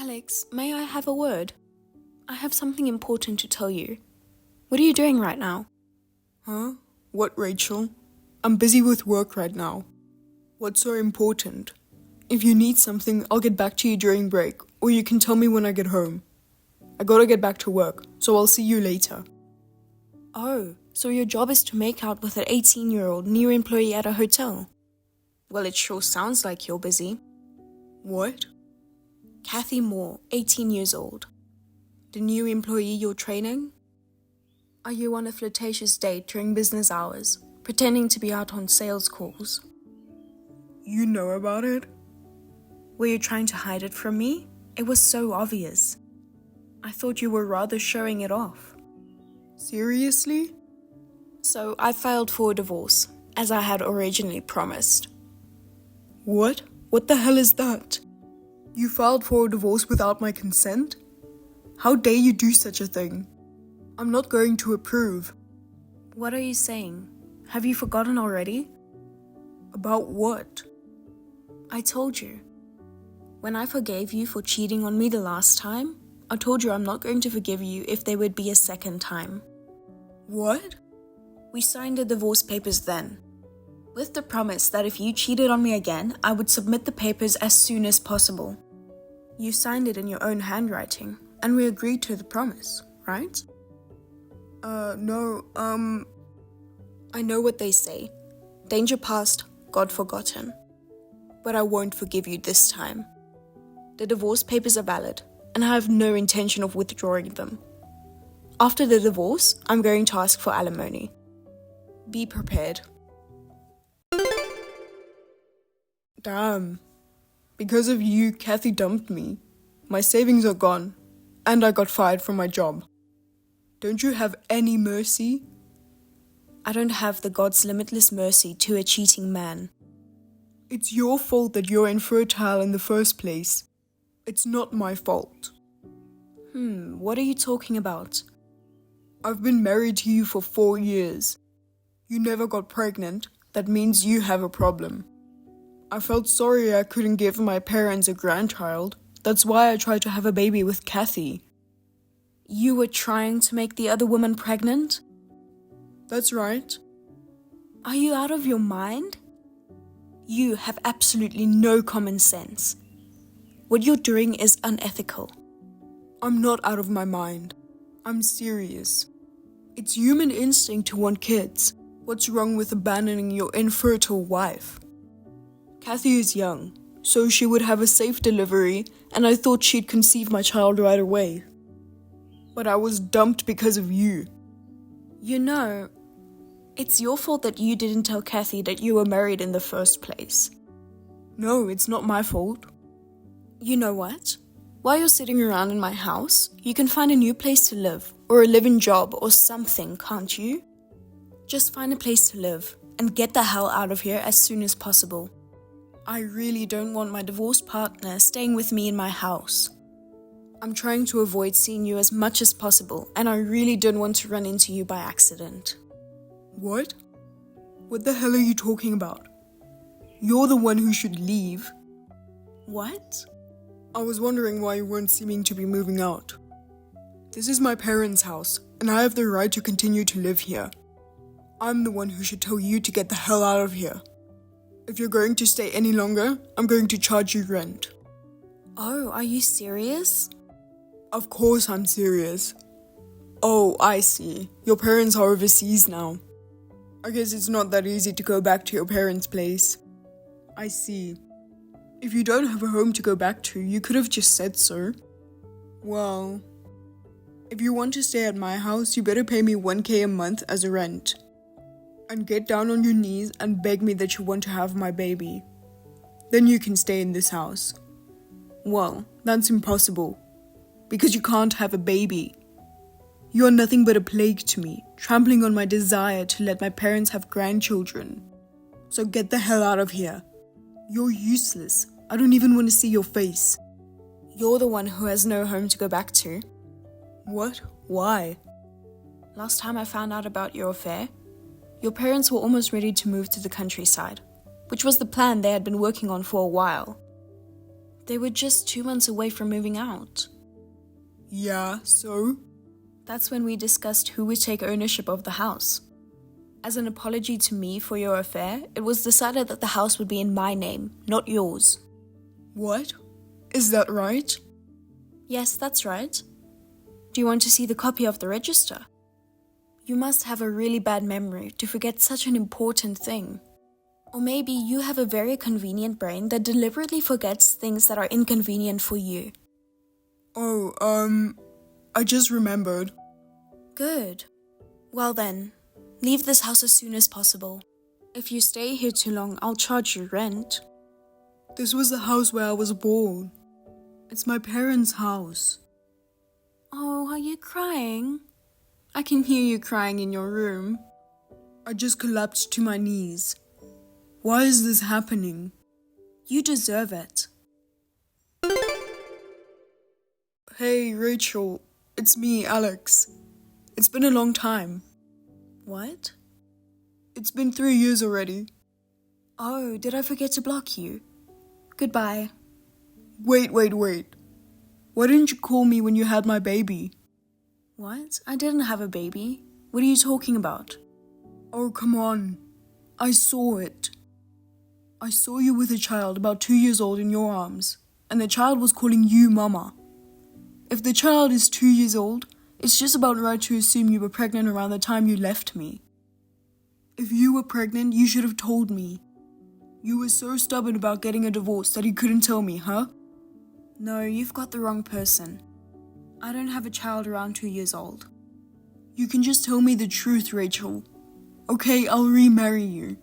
Alex, may I have a word? I have something important to tell you. What are you doing right now? Huh? What, Rachel? I'm busy with work right now. What's so important? If you need something, I'll get back to you during break, or you can tell me when I get home. I gotta get back to work, so I'll see you later. Oh, so your job is to make out with an 18-year-old new employee at a hotel? Well, it sure sounds like you're busy. What? Kathy Moore, 18 years old. The new employee you're training? Are you on a flirtatious date during business hours, pretending to be out on sales calls? You know about it? Were you trying to hide it from me? It was so obvious. I thought you were rather showing it off. Seriously? So I filed for a divorce, as I had originally promised. What? What the hell is that? You filed for a divorce without my consent? How dare you do such a thing? I'm not going to approve. What are you saying? Have you forgotten already? About what? I told you. When I forgave you for cheating on me the last time, I told you I'm not going to forgive you if there would be a second time. What? We signed the divorce papers then, with the promise that if you cheated on me again, I would submit the papers as soon as possible. You signed it in your own handwriting, and we agreed to the promise, right? No, I know what they say. Danger past, God forgotten. But I won't forgive you this time. The divorce papers are valid, and I have no intention of withdrawing them. After the divorce, I'm going to ask for alimony. Be prepared. Damn. Because of you, Kathy dumped me. My savings are gone, and I got fired from my job. Don't you have any mercy? I don't have the God's limitless mercy to a cheating man. It's your fault that you're infertile in the first place. It's not my fault. What are you talking about? I've been married to you for 4 years. You never got pregnant. That means you have a problem. I felt sorry I couldn't give my parents a grandchild. That's why I tried to have a baby with Kathy. You were trying to make the other woman pregnant? That's right. Are you out of your mind? You have absolutely no common sense. What you're doing is unethical. I'm not out of my mind. I'm serious. It's human instinct to want kids. What's wrong with abandoning your infertile wife? Kathy is young, so she would have a safe delivery, and I thought she'd conceive my child right away. But I was dumped because of you. You know, it's your fault that you didn't tell Kathy that you were married in the first place. No, it's not my fault. You know what? While you're sitting around in my house, you can find a new place to live, or a live-in job, or something, can't you? Just find a place to live, and get the hell out of here as soon as possible. I really don't want my divorced partner staying with me in my house. I'm trying to avoid seeing you as much as possible, and I really don't want to run into you by accident. What? What the hell are you talking about? You're the one who should leave. What? I was wondering why you weren't seeming to be moving out. This is my parents' house, and I have the right to continue to live here. I'm the one who should tell you to get the hell out of here. If you're going to stay any longer, I'm going to charge you rent. Oh, are you serious? Of course I'm serious. Oh, I see. Your parents are overseas now. I guess it's not that easy to go back to your parents' place. I see. If you don't have a home to go back to, you could have just said so. Well, if you want to stay at my house, you better pay me 1K a month as a rent. And get down on your knees and beg me that you want to have my baby. Then you can stay in this house. Well, that's impossible. Because you can't have a baby. You are nothing but a plague to me, trampling on my desire to let my parents have grandchildren. So get the hell out of here. You're useless. I don't even want to see your face. You're the one who has no home to go back to. What? Why? Last time I found out about your affair, your parents were almost ready to move to the countryside, which was the plan they had been working on for a while. They were just 2 months away from moving out. Yeah, so? That's when we discussed who would take ownership of the house. As an apology to me for your affair, it was decided that the house would be in my name, not yours. What? Is that right? Yes, that's right. Do you want to see the copy of the register? You must have a really bad memory to forget such an important thing. Or maybe you have a very convenient brain that deliberately forgets things that are inconvenient for you. Oh, I just remembered. Good. Well then, leave this house as soon as possible. If you stay here too long, I'll charge you rent. This was the house where I was born. It's my parents' house. Oh, are you crying? I can hear you crying in your room. I just collapsed to my knees. Why is this happening? You deserve it. Hey, Rachel. It's me, Alex. It's been a long time. What? It's been 3 years already. Oh, did I forget to block you? Goodbye. Wait. Why didn't you call me when you had my baby? What? I didn't have a baby. What are you talking about? Oh, come on. I saw it. I saw you with a child about 2 years old in your arms, and the child was calling you Mama. If the child is 2 years old, it's just about right to assume you were pregnant around the time you left me. If you were pregnant, you should have told me. You were so stubborn about getting a divorce that you couldn't tell me, huh? No, you've got the wrong person. I don't have a child around 2 years old. You can just tell me the truth, Rachel. Okay, I'll remarry you.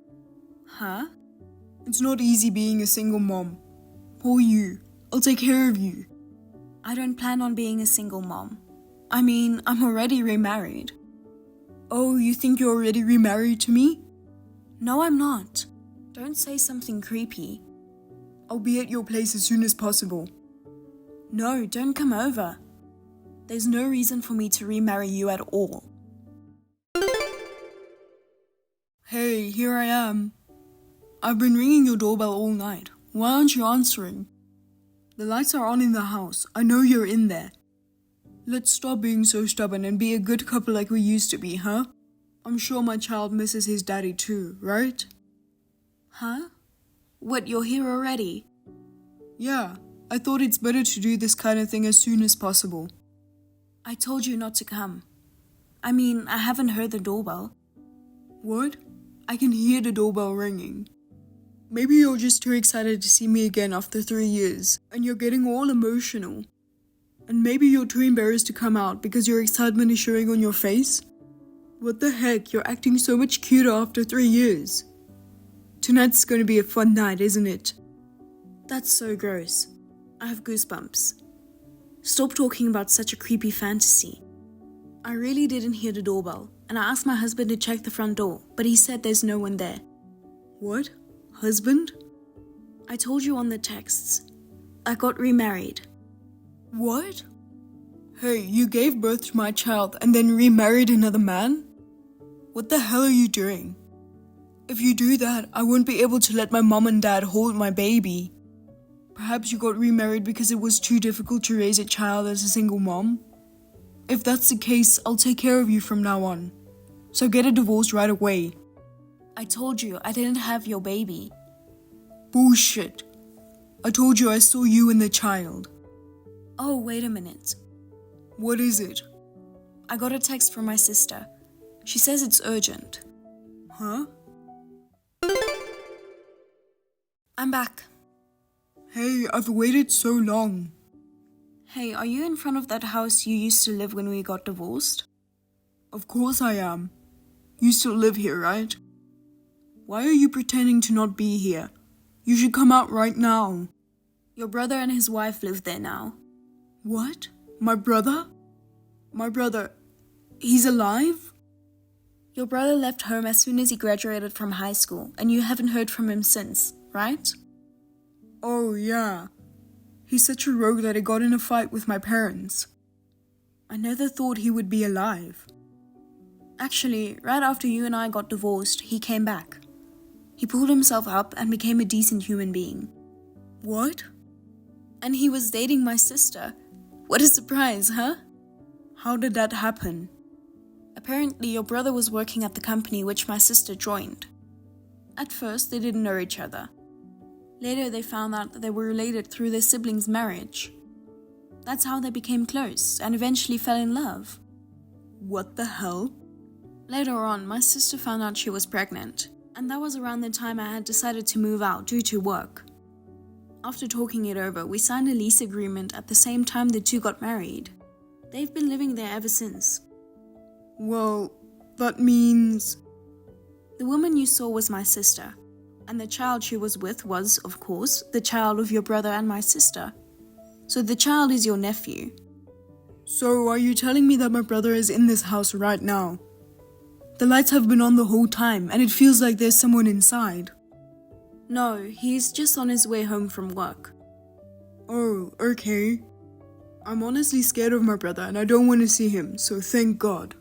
Huh? It's not easy being a single mom. Poor you. I'll take care of you. I don't plan on being a single mom. I mean, I'm already remarried. Oh, you think you're already remarried to me? No, I'm not. Don't say something creepy. I'll be at your place as soon as possible. No, don't come over. There's no reason for me to remarry you at all. Hey, here I am. I've been ringing your doorbell all night. Why aren't you answering? The lights are on in the house. I know you're in there. Let's stop being so stubborn and be a good couple like we used to be, huh? I'm sure my child misses his daddy too, right? Huh? What, you're here already? Yeah, I thought it's better to do this kind of thing as soon as possible. I told you not to come. I mean, I haven't heard the doorbell. What? I can hear the doorbell ringing. Maybe you're just too excited to see me again after 3 years, and you're getting all emotional. And maybe you're too embarrassed to come out because your excitement is showing on your face? What the heck, you're acting so much cuter after 3 years. Tonight's going to be a fun night, isn't it? That's so gross. I have goosebumps. Stop talking about such a creepy fantasy. I really didn't hear the doorbell, and I asked my husband to check the front door, but he said there's no one there. What? Husband? I told you on the texts. I got remarried. What? Hey, you gave birth to my child and then remarried another man? What the hell are you doing? If you do that, I won't be able to let my mom and dad hold my baby. Perhaps you got remarried because it was too difficult to raise a child as a single mom? If that's the case, I'll take care of you from now on. So get a divorce right away. I told you I didn't have your baby. Bullshit. I told you I saw you and the child. Oh, wait a minute. What is it? I got a text from my sister. She says it's urgent. Huh? I'm back. Hey, I've waited so long. Hey, are you in front of that house you used to live when we got divorced? Of course I am. You still live here, right? Why are you pretending to not be here? You should come out right now. Your brother and his wife live there now. What? My brother? My brother, he's alive? Your brother left home as soon as he graduated from high school, and you haven't heard from him since, right? Oh, yeah. He's such a rogue that he got in a fight with my parents. I never thought he would be alive. Actually, right after you and I got divorced, he came back. He pulled himself up and became a decent human being. What? And he was dating my sister. What a surprise, huh? How did that happen? Apparently, your brother was working at the company which my sister joined. At first, they didn't know each other. Later, they found out that they were related through their siblings' marriage. That's how they became close and eventually fell in love. What the hell? Later on, my sister found out she was pregnant, and that was around the time I had decided to move out due to work. After talking it over, we signed a lease agreement at the same time the two got married. They've been living there ever since. Well, that means... The woman you saw was my sister, and the child she was with was, of course, the child of your brother and my sister. So the child is your nephew. So are you telling me that my brother is in this house right now? The lights have been on the whole time, and it feels like there's someone inside. No, he's just on his way home from work. Oh, okay. I'm honestly scared of my brother and I don't want to see him, so thank God.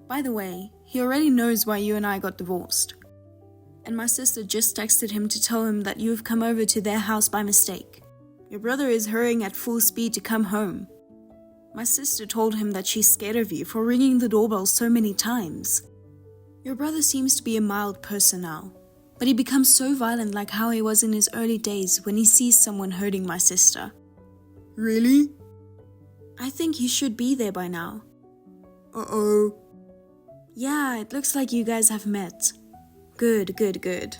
By the way, he already knows why you and I got divorced. And my sister just texted him to tell him that you have come over to their house by mistake. Your brother is hurrying at full speed to come home. My sister told him that she's scared of you for ringing the doorbell so many times. Your brother seems to be a mild person now, but he becomes so violent like how he was in his early days when he sees someone hurting my sister. Really? I think he should be there by now. Uh-oh. Yeah, it looks like you guys have met. Good, good, good.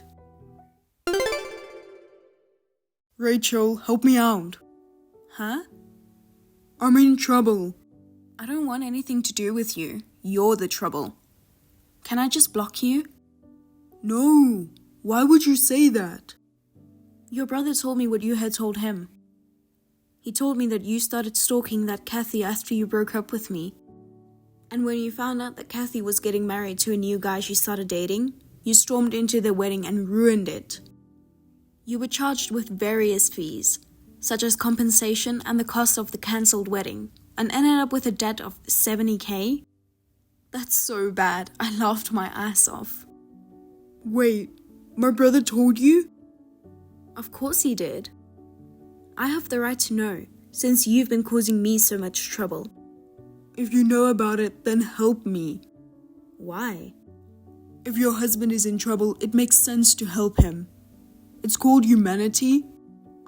Rachel, help me out. Huh? I'm in trouble. I don't want anything to do with you. You're the trouble. Can I just block you? No. Why would you say that? Your brother told me what you had told him. He told me that you started stalking that Kathy after you broke up with me. And when you found out that Kathy was getting married to a new guy she started dating, you stormed into their wedding and ruined it. You were charged with various fees, such as compensation and the cost of the cancelled wedding, and ended up with a debt of 70k? That's so bad, I laughed my ass off. Wait, my brother told you? Of course he did. I have the right to know, since you've been causing me so much trouble. If you know about it, then help me. Why? If your husband is in trouble, it makes sense to help him. It's called humanity.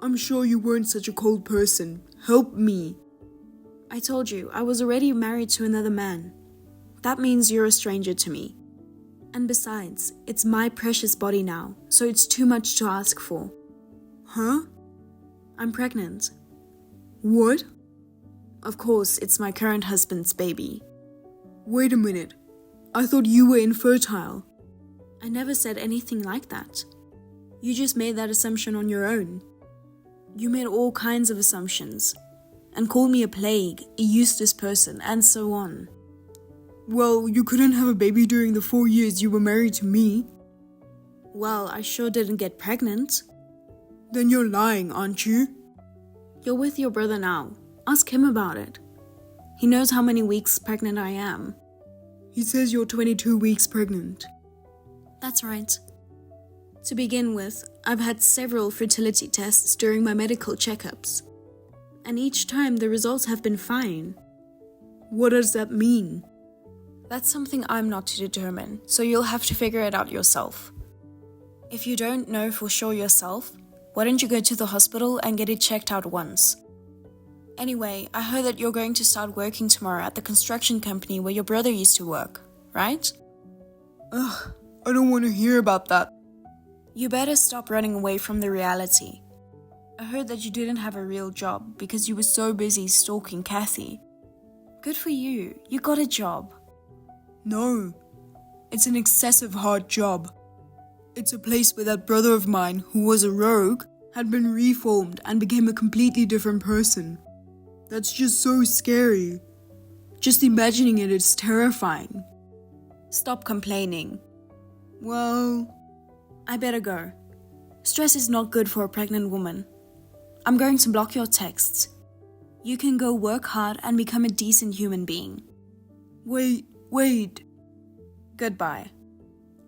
I'm sure you weren't such a cold person. Help me. I told you, I was already married to another man. That means you're a stranger to me. And besides, it's my precious body now, so it's too much to ask for. Huh? I'm pregnant. What? Of course, it's my current husband's baby. Wait a minute. I thought you were infertile. I never said anything like that. You just made that assumption on your own. You made all kinds of assumptions, and called me a plague, a useless person, and so on. Well, you couldn't have a baby during the 4 years you were married to me. Well, I sure didn't get pregnant. Then you're lying, aren't you? You're with your brother now. Ask him about it. He knows how many weeks pregnant I am. He says you're 22 weeks pregnant. That's right. To begin with, I've had several fertility tests during my medical checkups. And each time the results have been fine. What does that mean? That's something I'm not to determine, so you'll have to figure it out yourself. If you don't know for sure yourself, why don't you go to the hospital and get it checked out once? Anyway, I heard that you're going to start working tomorrow at the construction company where your brother used to work, right? Ugh, I don't want to hear about that. You better stop running away from the reality. I heard that you didn't have a real job because you were so busy stalking Kathy. Good for you, you got a job. No, it's an excessive hard job. It's a place where that brother of mine, who was a rogue, had been reformed and became a completely different person. That's just so scary. Just imagining it is terrifying. Stop complaining. Well, I better go. Stress is not good for a pregnant woman. I'm going to block your texts. You can go work hard and become a decent human being. Wait. Goodbye.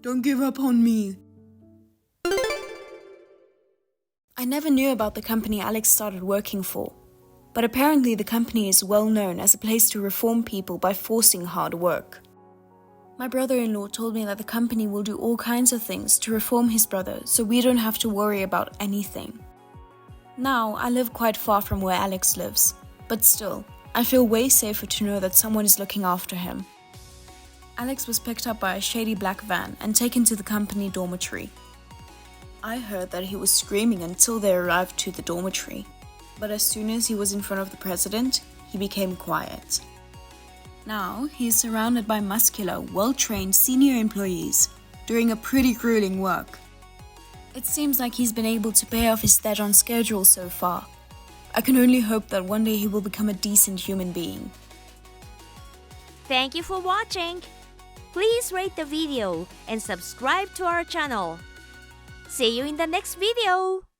Don't give up on me. I I never knew about the company Alex started working for, but apparently the company is well known as a place to reform people by forcing hard work. My brother-in-law told me that the company will do all kinds of things to reform his brother so we don't have to worry about anything. Now, I live quite far from where Alex lives, but still, I feel way safer to know that someone is looking after him. Alex was picked up by a shady black van and taken to the company dormitory. I heard that he was screaming until they arrived to the dormitory, but as soon as he was in front of the president, he became quiet. Now, he is surrounded by muscular, well-trained senior employees, doing a pretty grueling work. It seems like he's been able to pay off his debt on schedule so far. I can only hope that one day he will become a decent human being. Thank you for watching. Please rate the video and subscribe to our channel. See you in the next video.